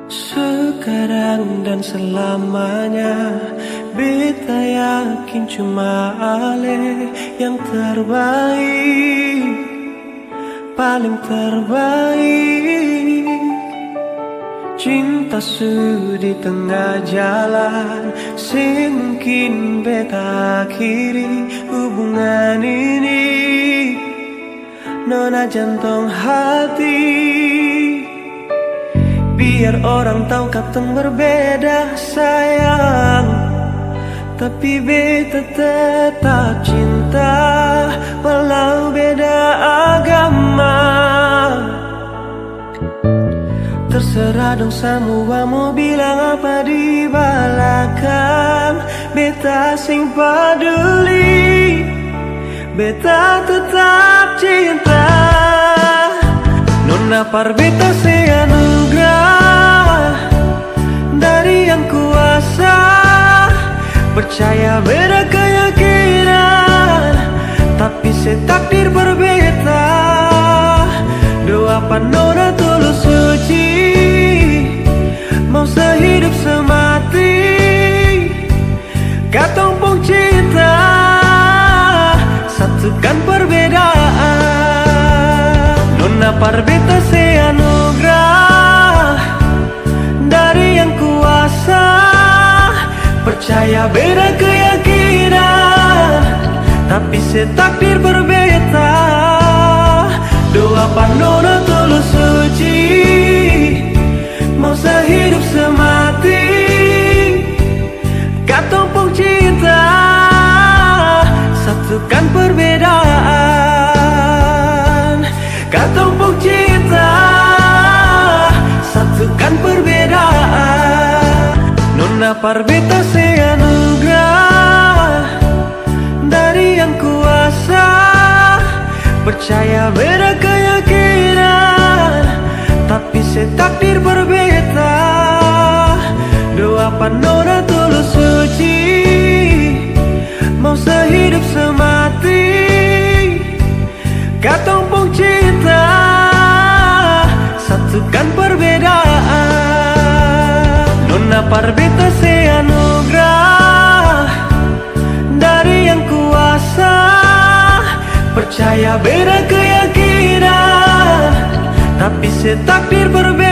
Sekarang dan selamanya beta yakin cuma Ale yang terbaik, paling terbaik. Cinta di tengah jalan, semungkin beta akhiri hubungan ini. Nona jantung hati, biar orang tahu katong berbeda sayang, tapi beta tetap cinta walau beda agama. Terserah dong semua mau bilang apa di belakang, beta sing peduli, beta tetap cinta. Nona par beta seanugerah dari yang kuasa, percaya beda keyakinan, tapi setakdir berbeda. Doa panona tulus suci, mau sehidup semati, katong pun cinta, satukan perbedaan. Nona par beta seanugerah dari yang kuasa, percaya beda keyakinan, tapi setakdir berbeda. Doa panona tulus suci, mau sehidup semati, katong pun cinta, satukan perbedaan. Katong pun cinta, satukan perbedaan. Nona par beta seanugerah dari yang kuasa, percaya beda keyakinan, tapi setakdir berbeda. Doa panona tulus suci, mau sehidup semati, katong pun cinta, satukan perbedaan. Nona par beta seanugerah dari yang kuasa, percaya beda keyakinan, tapi setakdir berbeda.